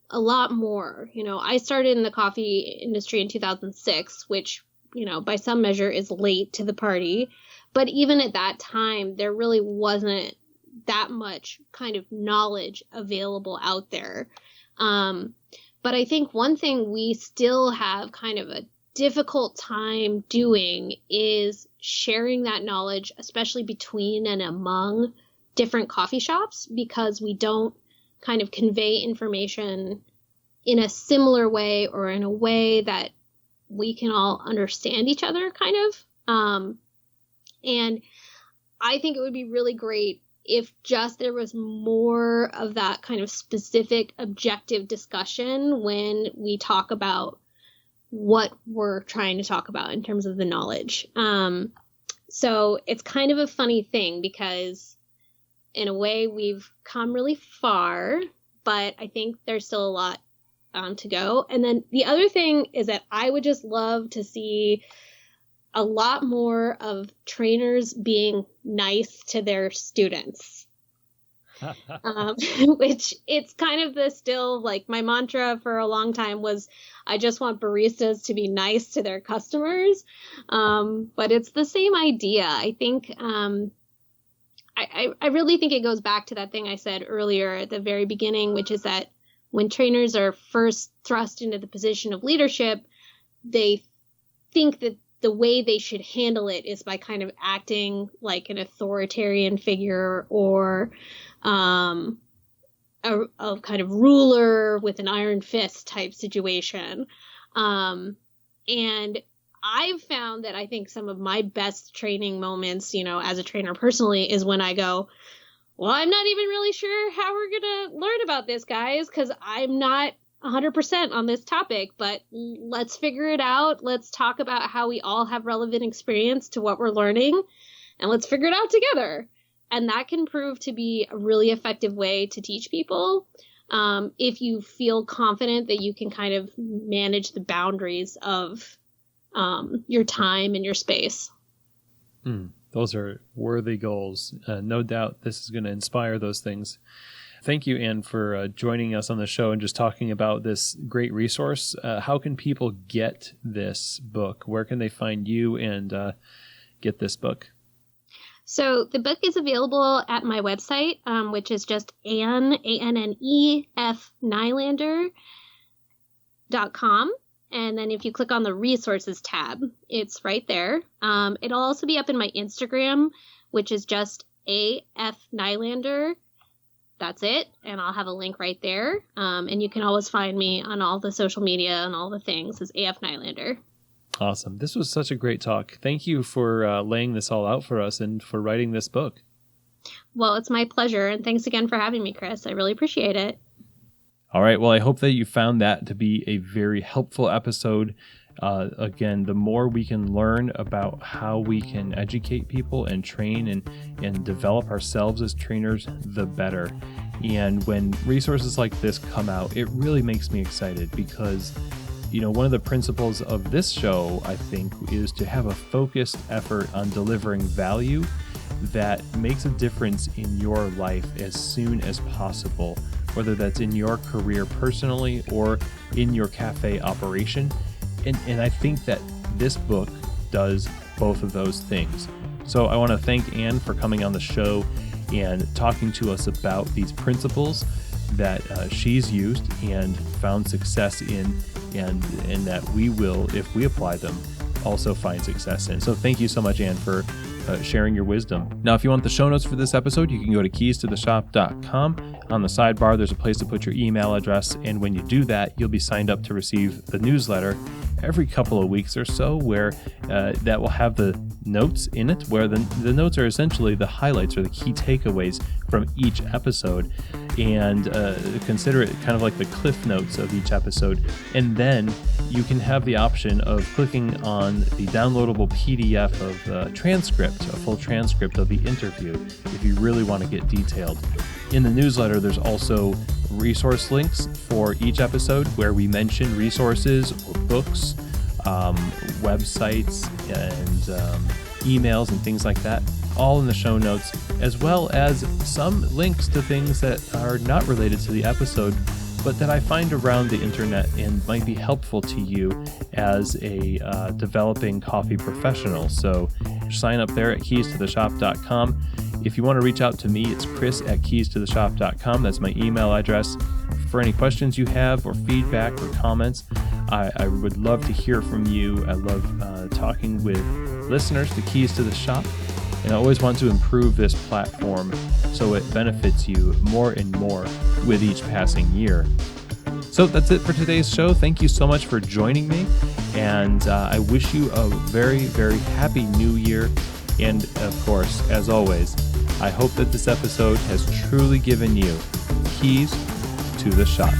Speaker 2: a lot more. You know, I started in the coffee industry in 2006, which, you know, by some measure is late to the party. But even at that time, there really wasn't that much kind of knowledge available out there. But I think one thing we still have kind of a difficult time doing is sharing that knowledge, especially between and among different coffee shops, because we don't kind of convey information in a similar way or in a way that we can all understand each other, kind of. And I think it would be really great if just there was more of that kind of specific objective discussion when we talk about what we're trying to talk about in terms of the knowledge. So it's kind of a funny thing because in a way we've come really far, but I think there's still a lot to go. And then the other thing is that I would just love to see a lot more of trainers being nice to their students. Which it's kind of the still like my mantra for a long time was I just want baristas to be nice to their customers. But it's the same idea. I think I really think it goes back to that thing I said earlier at the very beginning, which is that when trainers are first thrust into the position of leadership, they think that the way they should handle it is by kind of acting like an authoritarian figure or a kind of ruler with an iron fist type situation. And I've found that I think some of my best training moments, you know, as a trainer personally, is when I go, well, I'm not even really sure how we're going to learn about this, guys, because I'm not 100% on this topic, but let's figure it out. Let's talk about how we all have relevant experience to what we're learning, and let's figure it out together. And that can prove to be a really effective way to teach people if you feel confident that you can kind of manage the boundaries of your time and your space.
Speaker 1: Those are worthy goals. No doubt this is going to inspire those things. Thank you, Anne, for joining us on the show and just talking about this great resource. How can people get this book? Where can they find you and get this book?
Speaker 2: So the book is available at my website, which is just Anne, ANNEF, Nylander.com. And then if you click on the resources tab, it's right there. It'll also be up in my Instagram, which is just AF Nylander. That's it. And I'll have a link right there. And you can always find me on all the social media and all the things as AF Nylander.
Speaker 1: Awesome. This was such a great talk. Thank you for laying this all out for us and for writing this book.
Speaker 2: Well, it's my pleasure. And thanks again for having me, Chris. I really appreciate it.
Speaker 1: All right. Well, I hope that you found that to be a very helpful episode. Again, the more we can learn about how we can educate people and train and develop ourselves as trainers, the better. And when resources like this come out, it really makes me excited because, you know, one of the principles of this show, I think, is to have a focused effort on delivering value that makes a difference in your life as soon as possible, whether that's in your career personally or in your cafe operation. And I think that this book does both of those things. So I want to thank Anne for coming on the show and talking to us about these principles that she's used and found success in, and that we will, if we apply them, also find success in. So thank you so much, Anne, for sharing your wisdom. Now, if you want the show notes for this episode, you can go to keystotheshop.com. On the sidebar, there's a place to put your email address, and when you do that, you'll be signed up to receive the newsletter every couple of weeks or so, where that will have the notes in it, where the notes are essentially the highlights or the key takeaways from each episode, and consider it kind of like the cliff notes of each episode. And then you can have the option of clicking on the downloadable PDF of the transcript, a full transcript of the interview, if you really want to get detailed. In the newsletter, there's also resource links for each episode where we mention resources or books, websites, and emails and things like that, all in the show notes, as well as some links to things that are not related to the episode, but that I find around the internet and might be helpful to you as a developing coffee professional. So sign up there at keystotheshop.com. If you want to reach out to me, it's chris@keystotheshop.com. That's my email address. For any questions you have or feedback or comments, I would love to hear from you. I love talking with listeners to Keys to the Shop, and I always want to improve this platform so it benefits you more and more with each passing year. So that's it for today's show. Thank you so much for joining me, and I wish you a very, very happy new year. And of course, as always, I hope that this episode has truly given you keys to the shop.